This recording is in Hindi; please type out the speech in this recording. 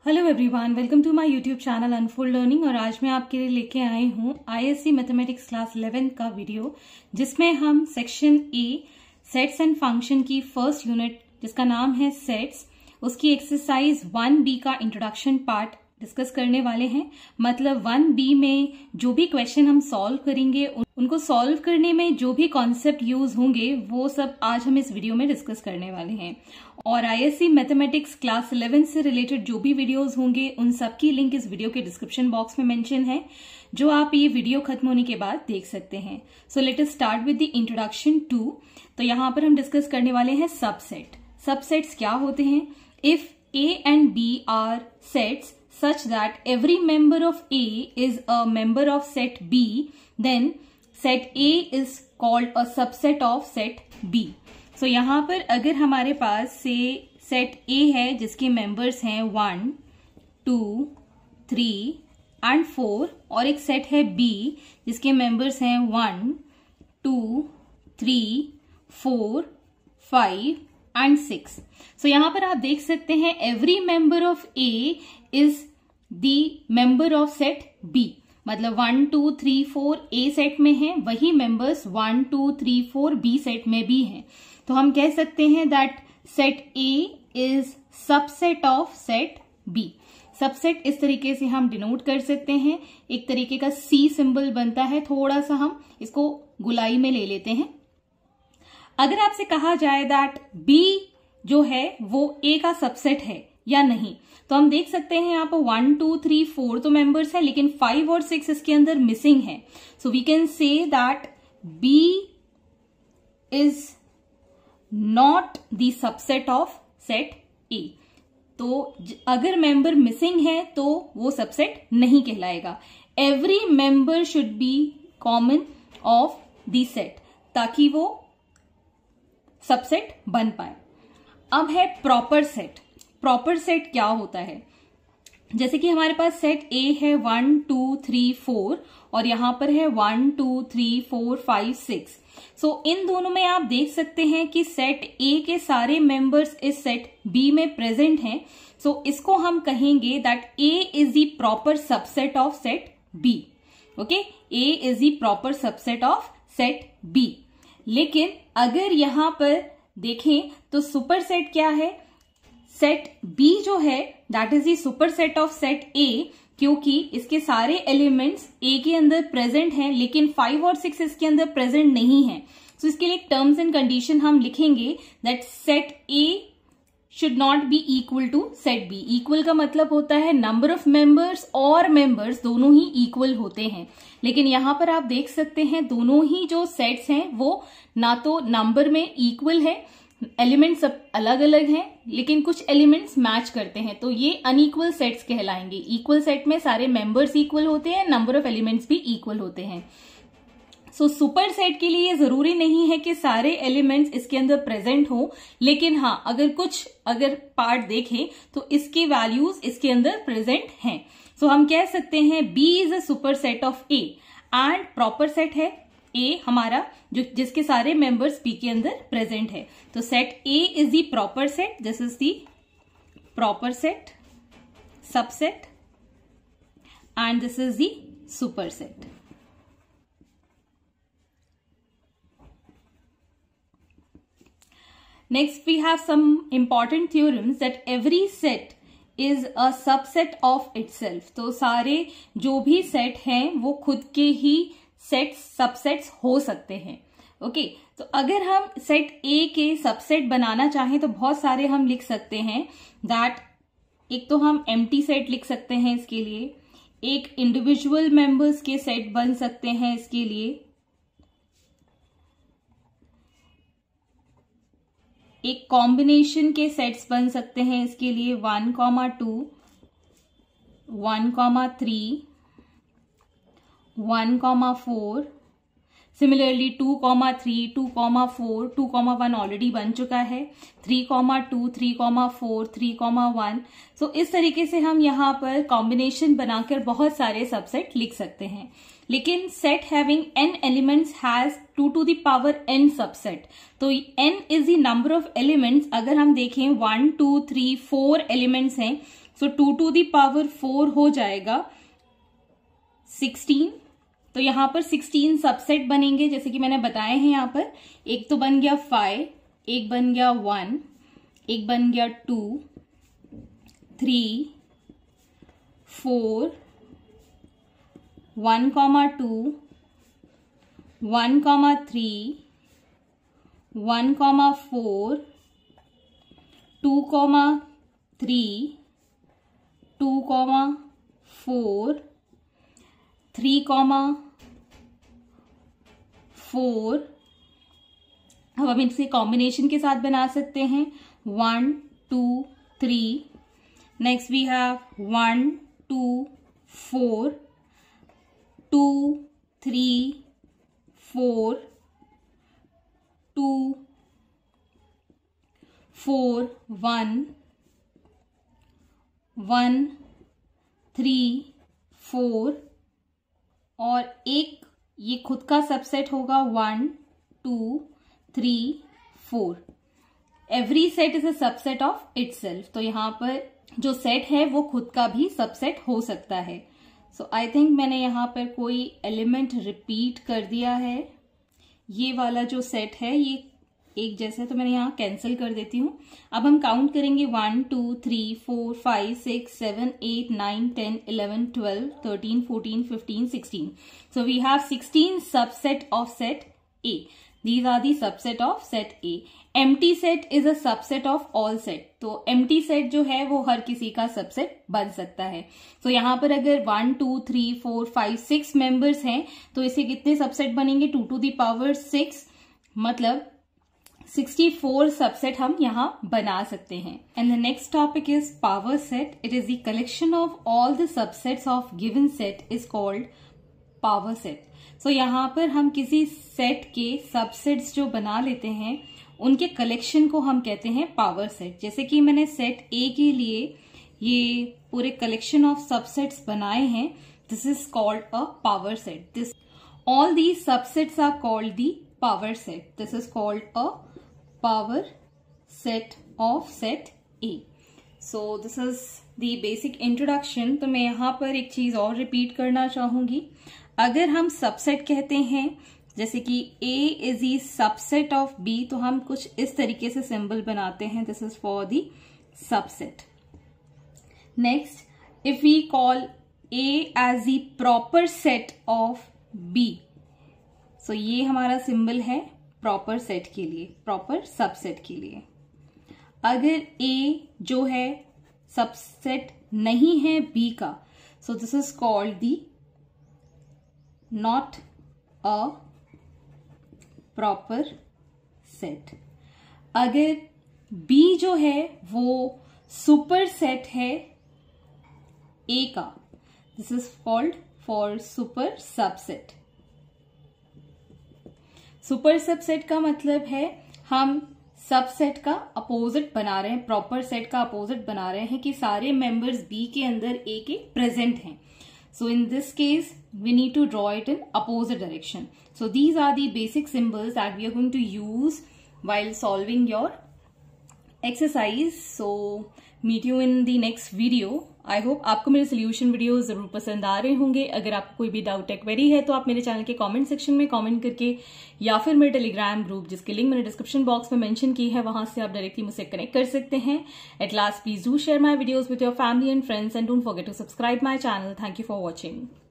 Hello everyone, welcome to my YouTube channel unfold learning. और आज मैं आपके लिए लेके आई हूँ आईएससी मैथमेटिक्स क्लास 11 का वीडियो, जिसमें हम section A sets and function की फर्स्ट यूनिट जिसका नाम है सेट्स, उसकी एक्सरसाइज 1B का इंट्रोडक्शन पार्ट डिस्कस करने वाले हैं। मतलब 1B में जो भी क्वेश्चन हम सॉल्व करेंगे, उनको सॉल्व करने में जो भी कॉन्सेप्ट यूज होंगे वो सब आज हम इस वीडियो में डिस्कस करने वाले हैं। और आईएससी मैथमेटिक्स क्लास 11 से रिलेटेड जो भी वीडियोस होंगे उन सब की लिंक इस वीडियो के डिस्क्रिप्शन बॉक्स में मेंशन है, जो आप ये वीडियो खत्म होने के बाद देख सकते हैं। So let us start with the introduction 2। तो यहाँ पर हम डिस्कस करने वाले हैं सबसेट। सबसेट्स क्या होते हैं? If A and B are sets such that every member of A is a member of set B, then set A is called a subset of set B. So यहाँ पर अगर हमारे पास से set A है जिसके members हैं 1, 2, 3 and 4, और एक set है B जिसके members हैं 1, 2, 3, 4, 5 and 6. So यहाँ पर आप देख सकते हैं every member of A is the member of set B। मतलब 1, 2, 3, 4 A सेट में हैं, वही मेंबर्स 1, 2, 3, 4 B सेट में भी हैं। तो हम कह सकते हैं that set A is subset of set B। Subset इस तरीके से हम डिनोट कर सकते हैं, एक तरीके का C सिंबल बनता है। थोड़ा सा हम इसको गुलाई में ले लेते हैं। अगर आपसे कहा जाए दैट B जो है वो A का सबसेट है या नहीं, तो हम देख सकते हैं यहाँ पर 1, 2, 3, 4 तो मेंबर्स है, लेकिन 5 और 6 इसके अंदर मिसिंग है। So we can say that B is not the subset of set A। तो अगर मेंबर मिसिंग है तो वो सबसेट नहीं कहलाएगा। Every member should be common of the set, ताकि वो सबसेट बन पाए। अब है प्रॉपर सेट। प्रॉपर सेट क्या होता है? जैसे कि हमारे पास सेट A है 1, 2, 3, 4 और यहां पर है 1, 2, 3, 4, 5, 6। सो इन दोनों में आप देख सकते हैं कि सेट A के सारे मेंबर्स इस सेट B में प्रेजेंट हैं। सो इसको हम कहेंगे that A is the proper subset of set B। Okay, A is the proper subset of set B। लेकिन अगर यहां पर देखें तो सुपर सेट क्या है? सेट B जो है that is the super set of set A, क्योंकि इसके सारे एलिमेंट्स A के अंदर प्रेजेंट हैं, लेकिन 5 और 6 इसके अंदर प्रेजेंट नहीं है। सो इसके लिए टर्म्स एंड कंडीशन हम लिखेंगे that set A should not be equal to set B। Equal का मतलब होता है नंबर ऑफ मेंबर्स और मेंबर्स दोनों ही इक्वल होते हैं, लेकिन यहां पर आप देख सकते हैं दोनों ही जो सेट्स हैं वो ना तो नंबर में इक्वल है, एलिमेंट्स सब अलग अलग हैं, लेकिन कुछ एलिमेंट्स मैच करते हैं, तो ये अनइक्वल सेट्स कहलाएंगे। इक्वल सेट में सारे मेंबर्स इक्वल होते हैं, नंबर ऑफ एलिमेंट्स भी इक्वल होते हैं। सो सुपर सेट के लिए जरूरी नहीं है कि सारे एलिमेंट्स इसके अंदर प्रेजेंट हो, लेकिन हाँ अगर पार्ट देखें तो इसकी वैल्यूज इसके अंदर प्रेजेंट हैं। सो हम कह सकते हैं B is a super set of A and proper set है A हमारा जिसके सारे मेंबर्स B के अंदर प्रेजेंट है। तो set A is the proper set, this is the proper set, subset and this is the super set. Next we have some important theorems that every set is a subset of itself। तो सारे जो भी सेट हैं वो खुद के ही सेट्स सबसेट्स हो सकते हैं। ओके, तो अगर हम सेट A के सबसेट बनाना चाहें तो बहुत सारे हम लिख सकते हैं दैट एक तो हम एम्प्टी सेट लिख सकते हैं इसके लिए, एक इंडिविजुअल मेंबर्स के सेट बन सकते हैं इसके लिए, एक कॉम्बिनेशन के सेट्स बन सकते हैं इसके लिए 1, 2, 1, 3, 1, 4, सिमिलरली 2, 3, 2, 4, 2, 1 ऑलरेडी बन चुका है, 3, 2, 3, 4, 3, 1। सो इस तरीके से हम यहाँ पर कॉम्बिनेशन बनाकर बहुत सारे सबसेट लिख सकते हैं। लेकिन set having n elements has 2 to the power n subset. तो n is the number of elements. अगर हम देखें 1, 2, 3, 4 एलिमेंट्स हैं, सो 2 to the power 4 हो जाएगा 16। तो यहां पर 16 सबसेट बनेंगे जैसे कि मैंने बताए हैं। यहां पर एक तो बन गया 5, एक बन गया 1, एक बन गया 2, 3, 4, 1, 2, 1, 3, 1, 4, 2, 3, 2, 4, 3, 4। अब हम इसे कॉम्बिनेशन के साथ बना सकते हैं 1, 2, 3। नेक्स्ट वी हैव 1, 2, 4, 2, 3, 4, 2, 4, 1, 1, 3, 4 और एक ये खुद का सबसेट होगा 1, 2, 3, 4। Every set is a subset of itself. तो यहां पर जो सेट है वो खुद का भी सबसेट हो सकता है। सो आई थिंक मैंने यहाँ पर कोई एलिमेंट रिपीट कर दिया है। ये वाला जो सेट है ये एक जैसा है तो मैंने यहाँ कैंसिल कर देती हूँ। अब हम काउंट करेंगे 1, 2, 3, 4, 5, 6, 7, 8, 9, 10, 11, 12, 13, 14, 15, 16. So we have 16 subset of set A. These are the subset of set A. Empty set is a subset of all set. तो empty set जो है वो हर किसी का सबसेट बन सकता है। तो यहाँ पर अगर 1, 2, 3, 4, 5, 6 मेंबर्स हैं तो इसे कितने सबसेट बनेंगे 2 to the power 6, मतलब 64 सबसेट हम यहाँ बना सकते हैं। And the next topic is power set. It is the collection of all the subsets of given set is called power set. So यहाँ पर हम किसी सेट के सबसेट्स जो बना लेते हैं उनके कलेक्शन को हम कहते हैं पावर सेट। जैसे कि मैंने सेट ए के लिए ये पूरे कलेक्शन ऑफ सबसेट्स बनाए हैं, this is called a power set. This all these subsets are called the power set. This is called a power set of set A. So this is the basic introduction। तो मैं यहाँ पर एक चीज और रिपीट करना चाहूंगी। अगर हम सबसेट कहते हैं जैसे कि A is the subset of B तो हम कुछ इस तरीके से सिंबल बनाते हैं, this is for the subset. Next if we call A as the proper set of B, so ये हमारा सिंबल है प्रॉपर सेट के लिए, प्रॉपर सबसेट के लिए। अगर A जो है सबसेट नहीं है B का, so this is called the not a proper set. अगर B जो है वो सुपर सेट है A का, this is called for super subset. Super subset का मतलब है हम सबसेट का अपोजिट बना रहे हैं, प्रॉपर सेट का अपोजिट बना रहे हैं कि सारे मेंबर्स बी के अंदर ए के प्रेजेंट हैं। So in this case we need to draw it in opposite direction. So these are the basic symbols that we are going to use while solving your exercise. So meet you in the next video. I hope आपको मेरे सोल्यूशन वीडियो जरूर पसंद आ रहे होंगे। अगर आपको कोई भी डाउट या क्वेरी है तो आप मेरे चैनल के कमेंट सेक्शन में कमेंट करके या फिर मेरे टेलीग्राम ग्रुप जिसकी लिंक मैंने डिस्क्रिप्शन बॉक्स में मेंशन की है वहां से आप डायरेक्टली मुझसे कनेक्ट कर सकते हैं। At last please do share my videos with your family and friends and don't forget to subscribe my channel. Thank you for watching.